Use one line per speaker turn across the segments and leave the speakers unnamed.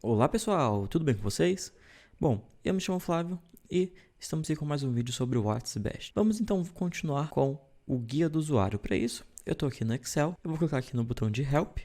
Olá pessoal, tudo bem com vocês? Bom, eu me chamo Flávio e estamos aqui com mais um vídeo sobre o WhatsBash. Vamos então continuar com o guia do usuário. Para isso, eu estou aqui no Excel, eu vou clicar aqui no botão de Help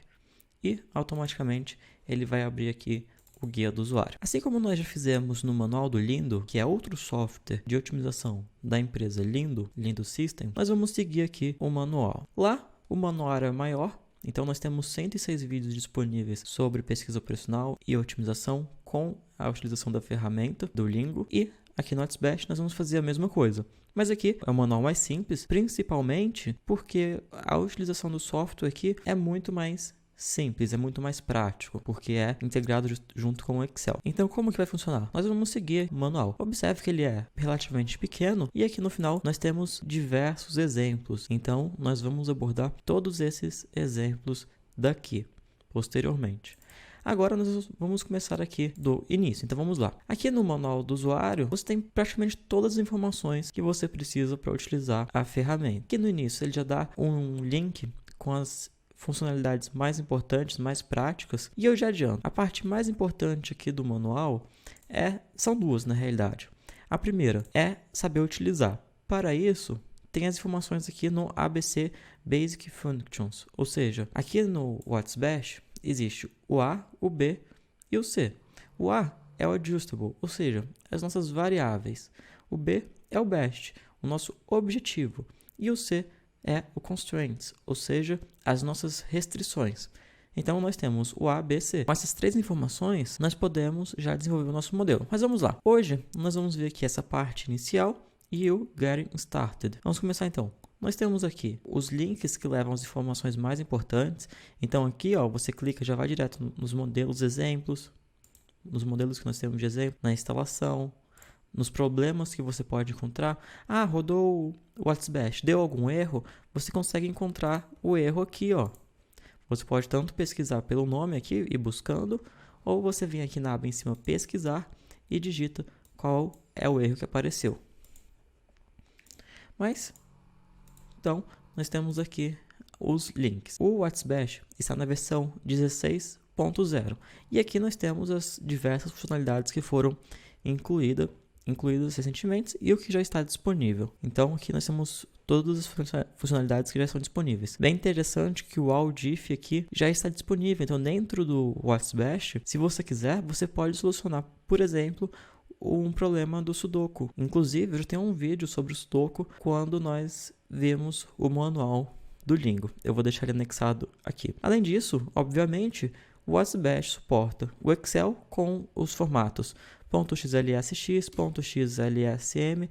e automaticamente ele vai abrir aqui o guia do usuário. Assim como nós já fizemos no manual do Lindo, que é outro software de otimização da empresa Lindo System, nós vamos seguir aqui o manual. Lá, o manual é maior. Então, nós temos 106 vídeos disponíveis sobre pesquisa operacional e otimização com a utilização da ferramenta do Lingo. E aqui no WhatsBash nós vamos fazer a mesma coisa. Mas aqui é um manual mais simples, principalmente porque a utilização do software aqui é muito mais simples, é muito mais prático, porque é integrado junto com o Excel. Então, como que vai funcionar? Nós vamos seguir o manual. Observe que ele é relativamente pequeno e aqui no final nós temos diversos exemplos. Então, nós vamos abordar todos esses exemplos daqui, posteriormente. Agora nós vamos começar aqui do início, então vamos lá. Aqui no manual do usuário, você tem praticamente todas as informações que você precisa para utilizar a ferramenta. Aqui no início ele já dá um link com as funcionalidades mais importantes, mais práticas, e eu já adianto. A parte mais importante aqui do manual são duas na realidade. A primeira é saber utilizar. Para isso, tem as informações aqui no ABC Basic Functions, ou seja, aqui no WhatsBash existe o A, o B e o C. O A é o adjustable, ou seja, as nossas variáveis. O B é o best, o nosso objetivo, e o C é o constraints, ou seja, as nossas restrições. Então, nós temos o A, B, C. Com essas três informações, nós podemos já desenvolver o nosso modelo. Mas vamos lá. Hoje, nós vamos ver aqui essa parte inicial e o Getting Started. Vamos começar então. Nós temos aqui os links que levam as informações mais importantes. Então, aqui, ó, você clica, já vai direto nos modelos exemplos, nos modelos que nós temos de exemplo, na instalação, nos problemas que você pode encontrar. Ah, rodou o WhatsBash, deu algum erro? Você consegue encontrar o erro aqui, ó. Você pode tanto pesquisar pelo nome aqui e buscando, ou você vem aqui na aba em cima pesquisar e digita qual é o erro que apareceu. Mas, então, nós temos aqui os links. O WhatsBash está na versão 16.0 e aqui nós temos as diversas funcionalidades que foram incluídas recentemente e o que já está disponível. Então, aqui nós temos todas as funcionalidades que já estão disponíveis. Bem interessante que o AuDiff aqui já está disponível. Então, dentro do WhatsBash, se você quiser, você pode solucionar, por exemplo, um problema do Sudoku. Inclusive, eu já tenho um vídeo sobre o Sudoku quando nós vimos o manual do Lingo. Eu vou deixar ele anexado aqui. Além disso, obviamente, o WhatsBash suporta o Excel com os formatos .xlsx, .xlsm,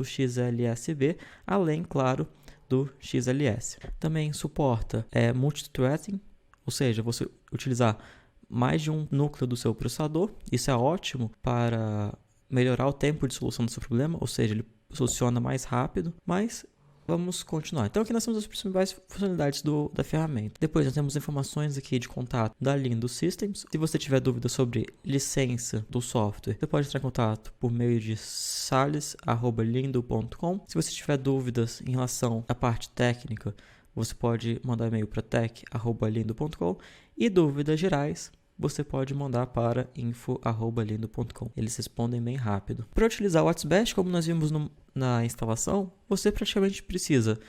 .xlsb, além, claro, do XLS. Também suporta multithreading, ou seja, você utilizar mais de um núcleo do seu processador. Isso é ótimo para melhorar o tempo de solução do seu problema, ou seja, ele soluciona mais rápido, mas vamos continuar. Então, aqui nós temos as principais funcionalidades da ferramenta. Depois, nós temos informações aqui de contato da Lindo Systems. Se você tiver dúvida sobre licença do software, você pode entrar em contato por meio de sales@lindo.com. Se você tiver dúvidas em relação à parte técnica, você pode mandar e-mail para tech@lindo.com. E dúvidas gerais, você pode mandar para info@lindo.com. Eles respondem bem rápido. Para utilizar o WhatsBash, como nós vimos na instalação, você praticamente precisa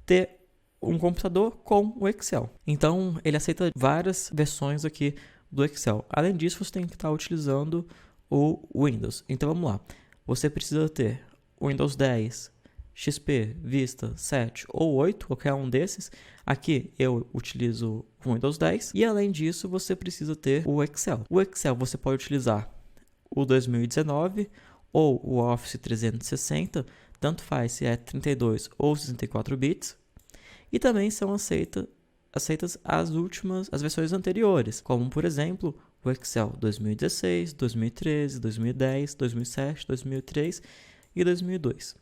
ter um computador com o Excel. Então, ele aceita várias versões aqui do Excel. Além disso, você tem que estar utilizando o Windows. Então, vamos lá. Você precisa ter o Windows 10, XP, Vista, 7 ou 8, qualquer um desses. Aqui eu utilizo o Windows 10 e além disso você precisa ter o Excel. O Excel você pode utilizar o 2019 ou o Office 360, tanto faz se é 32 ou 64 bits. E também são aceitas as versões anteriores, como por exemplo o Excel 2016, 2013, 2010, 2007, 2003 e 2002.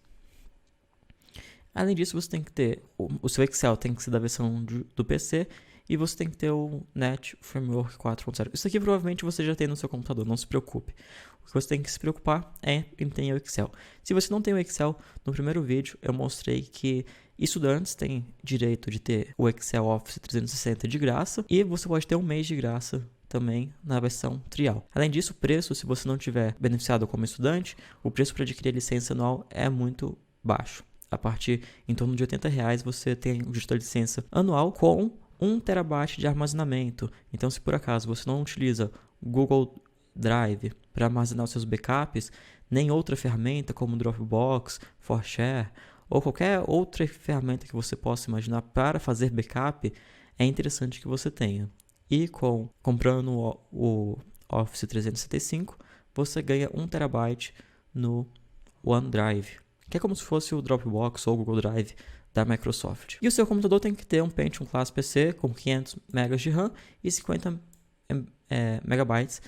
Além disso, você tem que ter, o seu Excel tem que ser da versão do PC e você tem que ter o Net Framework 4.0. Isso aqui provavelmente você já tem no seu computador, não se preocupe. O que você tem que se preocupar é em ter o Excel. Se você não tem o Excel, no primeiro vídeo eu mostrei que estudantes têm direito de ter o Excel Office 360 de graça e você pode ter um mês de graça também na versão trial. Além disso, o preço, se você não tiver beneficiado como estudante, o preço para adquirir a licença anual é muito baixo. A partir em torno de R$80 você tem o direito da licença anual com 1 terabyte de armazenamento. Então, se por acaso você não utiliza o Google Drive para armazenar os seus backups, nem outra ferramenta como Dropbox, ForShare ou qualquer outra ferramenta que você possa imaginar para fazer backup, é interessante que você tenha. E comprando o Office 365, você ganha 1 terabyte no OneDrive, que é como se fosse o Dropbox ou o Google Drive da Microsoft. E o seu computador tem que ter um Pentium Class PC com 500 MB de RAM e 50 megabytes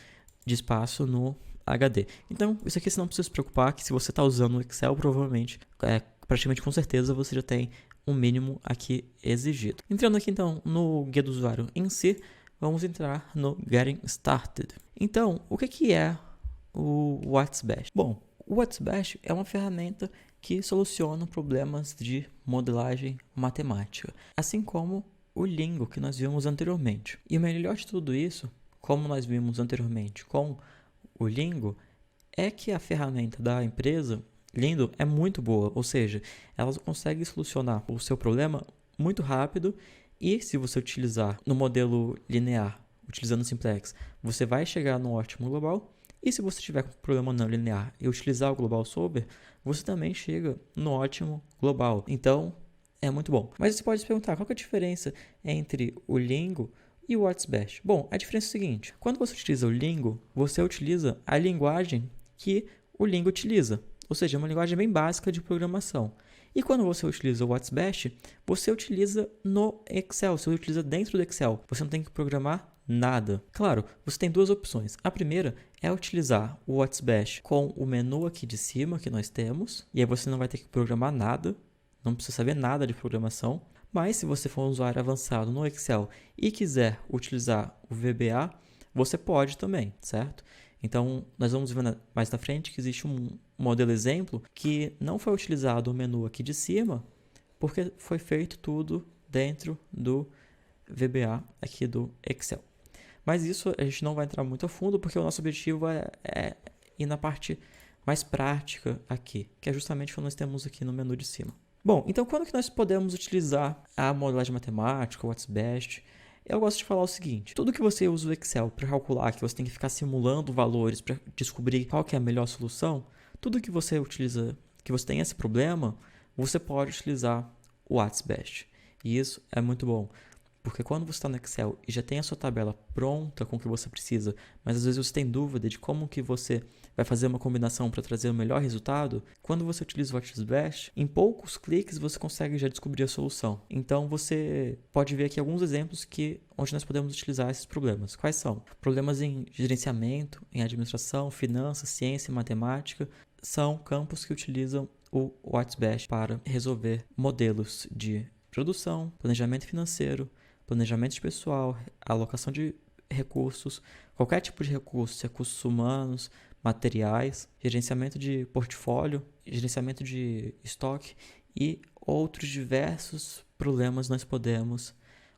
de espaço no HD. Então, isso aqui você não precisa se preocupar, que se você está usando o Excel, provavelmente, praticamente com certeza, você já tem um mínimo aqui exigido. Entrando aqui, então, no guia do usuário em si, vamos entrar no Getting Started. Então, o que é o WhatsBash? Bom, o WhatsBash é uma ferramenta que soluciona problemas de modelagem matemática, assim como o Lingo que nós vimos anteriormente. E o melhor de tudo isso, como nós vimos anteriormente com o Lingo, é que a ferramenta da empresa Lindo é muito boa, ou seja, ela consegue solucionar o seu problema muito rápido e se você utilizar no modelo linear, utilizando o Simplex, você vai chegar no ótimo global. E se você tiver com problema não linear e utilizar o Global Solver, você também chega no ótimo global. Então, é muito bom. Mas você pode se perguntar, qual que é a diferença entre o Lingo e o WhatsBash? Bom, a diferença é a seguinte. Quando você utiliza o Lingo, você utiliza a linguagem que o Lingo utiliza. Ou seja, é uma linguagem bem básica de programação. E quando você utiliza o WhatsBash, você utiliza no Excel, você utiliza dentro do Excel. Você não tem que programar nada. Claro, você tem duas opções. A primeira é utilizar o WhatsBash com o menu aqui de cima que nós temos. E aí você não vai ter que programar nada, não precisa saber nada de programação. Mas se você for um usuário avançado no Excel e quiser utilizar o VBA, você pode também, certo? Então, nós vamos ver mais na frente que existe um modelo exemplo que não foi utilizado o menu aqui de cima, porque foi feito tudo dentro do VBA aqui do Excel. Mas isso a gente não vai entrar muito a fundo, porque o nosso objetivo é ir na parte mais prática aqui, que é justamente o que nós temos aqui no menu de cima. Bom, então quando que nós podemos utilizar a modelagem matemática, o WhatsBash? Eu gosto de falar o seguinte, tudo que você usa o Excel para calcular, que você tem que ficar simulando valores para descobrir qual que é a melhor solução, tudo que você utiliza, que você tem esse problema, você pode utilizar o WhatsBash. E isso é muito bom. Porque quando você está no Excel e já tem a sua tabela pronta com o que você precisa, mas às vezes você tem dúvida de como que você vai fazer uma combinação para trazer o melhor resultado, quando você utiliza o WhatsBash, em poucos cliques você consegue já descobrir a solução. Então você pode ver aqui alguns exemplos onde nós podemos utilizar esses problemas. Quais são? Problemas em gerenciamento, em administração, finanças, ciência e matemática são campos que utilizam o WhatsBash para resolver modelos de produção, planejamento financeiro, planejamento de pessoal, alocação de recursos, qualquer tipo de recursos humanos, materiais, gerenciamento de portfólio, gerenciamento de estoque e outros diversos problemas nós podemos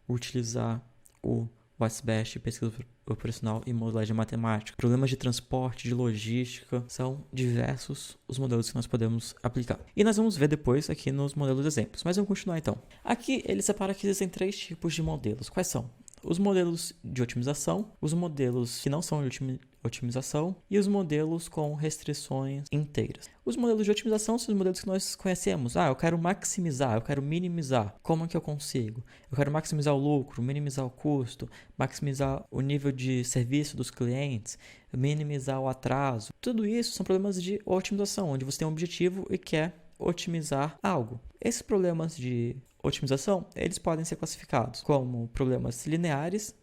utilizar o WhatsBash, pesquisa operacional e modelagem matemática. Problemas de transporte, de logística, são diversos os modelos que nós podemos aplicar. E nós vamos ver depois aqui nos modelos exemplos. Mas vamos continuar então. Aqui ele separa que existem 3 tipos de modelos. Quais são? Os modelos de otimização, os modelos que não são de otimização e os modelos com restrições inteiras. Os modelos de otimização são os modelos que nós conhecemos. Eu quero maximizar, eu quero minimizar. Como é que eu consigo? Eu quero maximizar o lucro, minimizar o custo, maximizar o nível de serviço dos clientes, minimizar o atraso. Tudo isso são problemas de otimização, onde você tem um objetivo e quer otimizar algo. Esses problemas de otimização, eles podem ser classificados como problemas lineares,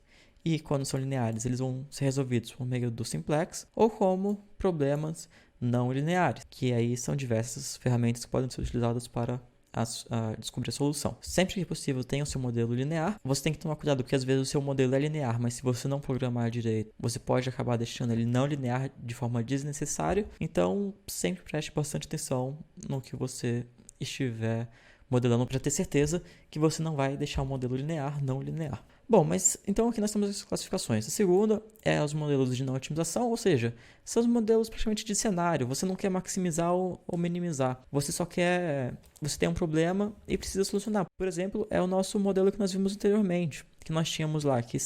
e quando são lineares, eles vão ser resolvidos por meio do Simplex, ou como problemas não lineares, que aí são diversas ferramentas que podem ser utilizadas para descobrir a solução. Sempre que possível, tenha o seu modelo linear. Você tem que tomar cuidado, porque às vezes o seu modelo é linear, mas se você não programar direito, você pode acabar deixando ele não linear de forma desnecessária. Então, sempre preste bastante atenção no que você estiver modelando para ter certeza que você não vai deixar o modelo linear não linear. Bom, mas então aqui nós temos as classificações. A segunda é os modelos de não otimização, ou seja, são os modelos praticamente de cenário. Você não quer maximizar ou minimizar. Você tem um problema e precisa solucionar. Por exemplo, é o nosso modelo que nós vimos anteriormente, que nós tínhamos lá, que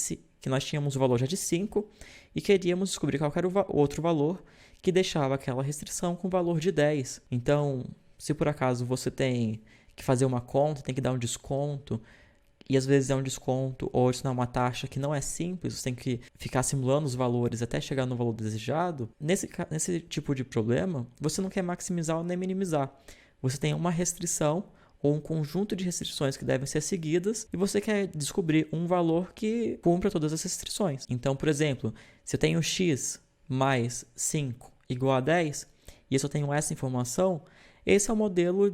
nós tínhamos o valor já de 5 e queríamos descobrir qual era o outro valor que deixava aquela restrição com o valor de 10. Então, se por acaso você tem que fazer uma conta, tem que dar um desconto, e às vezes é um desconto ou adicionar uma taxa que não é simples, você tem que ficar simulando os valores até chegar no valor desejado. Nesse tipo de problema, você não quer maximizar ou nem minimizar. Você tem uma restrição ou um conjunto de restrições que devem ser seguidas e você quer descobrir um valor que cumpra todas as restrições. Então, por exemplo, se eu tenho x mais 5 igual a 10 e eu só tenho essa informação, esse é o modelo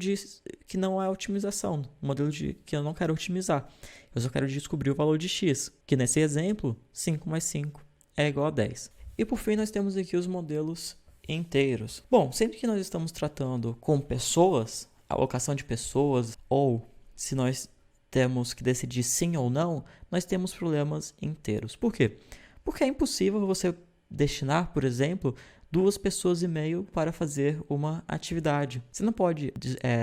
que não é otimização, o modelo que eu não quero otimizar. Eu só quero descobrir o valor de x, que nesse exemplo, 5 mais 5 é igual a 10. E por fim, nós temos aqui os modelos inteiros. Bom, sempre que nós estamos tratando com pessoas, alocação de pessoas, ou se nós temos que decidir sim ou não, nós temos problemas inteiros. Por quê? Porque é impossível você destinar, por exemplo, 2 pessoas e meio para fazer uma atividade. Você não pode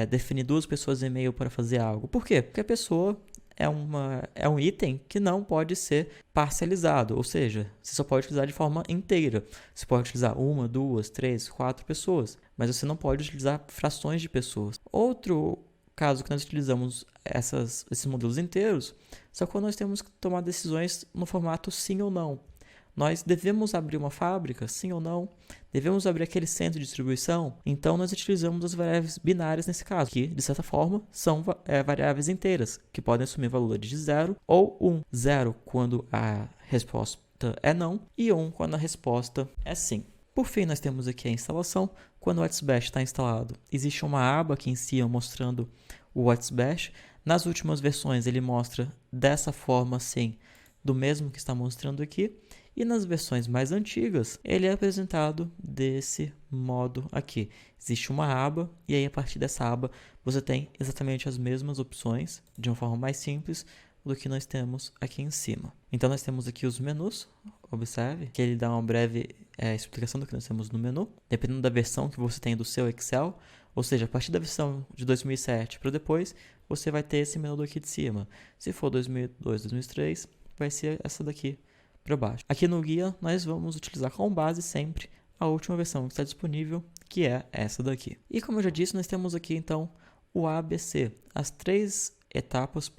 definir 2 pessoas e meio para fazer algo. Por quê? Porque a pessoa é um item que não pode ser parcializado, ou seja, você só pode utilizar de forma inteira. Você pode utilizar 1, 2, 3, 4 pessoas, mas você não pode utilizar frações de pessoas. Outro caso que nós utilizamos esses modelos inteiros, só quando nós temos que tomar decisões no formato sim ou não. Nós devemos abrir uma fábrica, sim ou não? Devemos abrir aquele centro de distribuição? Então, nós utilizamos as variáveis binárias nesse caso, que, de certa forma, são variáveis inteiras, que podem assumir valores de 0 ou 1. 0 quando a resposta é não e 1 quando a resposta é sim. Por fim, nós temos aqui a instalação. Quando o WhatsBash está instalado, existe uma aba aqui em cima mostrando o WhatsBash. Nas últimas versões, ele mostra dessa forma, assim, do mesmo que está mostrando aqui. E nas versões mais antigas, ele é apresentado desse modo aqui. Existe uma aba e aí a partir dessa aba você tem exatamente as mesmas opções, de uma forma mais simples do que nós temos aqui em cima. Então nós temos aqui os menus, observe que ele dá uma breve explicação do que nós temos no menu, dependendo da versão que você tem do seu Excel, ou seja, a partir da versão de 2007 para depois, você vai ter esse menu aqui de cima. Se for 2002, 2003, vai ser essa daqui para baixo. Aqui no guia, nós vamos utilizar como base sempre a última versão que está disponível, que é essa daqui. E como eu já disse, nós temos aqui então o ABC, as 3 etapas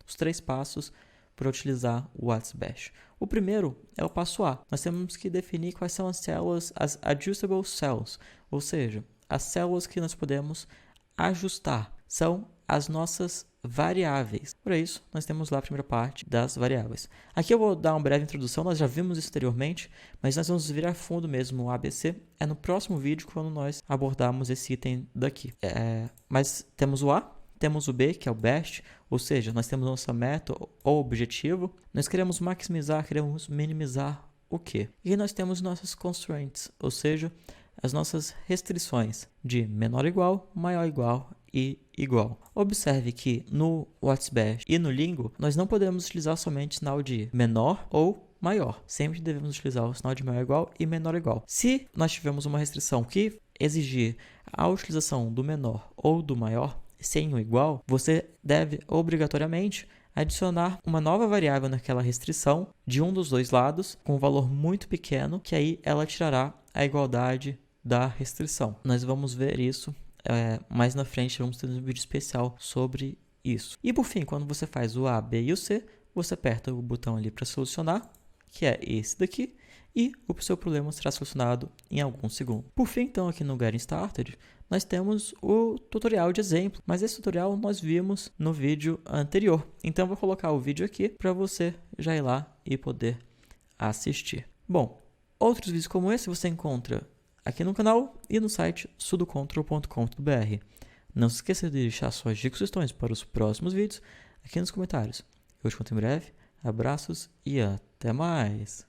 os 3 passos para utilizar o WhatsBash. O primeiro é o passo A. Nós temos que definir quais são as células, as adjustable cells, ou seja, as células que nós podemos ajustar. São as nossas variáveis. Para isso, nós temos lá a primeira parte das variáveis. Aqui eu vou dar uma breve introdução, nós já vimos isso anteriormente, mas nós vamos vir a fundo mesmo o ABC. É no próximo vídeo quando nós abordarmos esse item daqui. Mas temos o A, temos o B, que é o best, ou seja, nós temos nossa meta ou objetivo. Nós queremos maximizar, queremos minimizar o quê? E nós temos nossas constraints, ou seja, as nossas restrições de menor ou igual, maior ou igual e igual. Observe que no WhatsBash e no Lingo, nós não podemos utilizar somente o sinal de menor ou maior. Sempre devemos utilizar o sinal de maior ou igual e menor ou igual. Se nós tivermos uma restrição que exigir a utilização do menor ou do maior sem o igual, você deve obrigatoriamente adicionar uma nova variável naquela restrição de um dos dois lados com um valor muito pequeno, que aí ela tirará a igualdade da restrição. Nós vamos ver isso mais na frente, vamos ter um vídeo especial sobre isso. E por fim, quando você faz o A, B e o C, você aperta o botão ali para solucionar, que é esse daqui, e o seu problema será solucionado em alguns segundos. Por fim, então, aqui no Getting Started, nós temos o tutorial de exemplo, mas esse tutorial nós vimos no vídeo anterior. Então, eu vou colocar o vídeo aqui para você já ir lá e poder assistir. Bom, outros vídeos como esse você encontra aqui no canal e no site sudocontrol.com.br. Não se esqueça de deixar suas dicas e sugestões para os próximos vídeos aqui nos comentários. Eu te conto em breve. Abraços e até mais!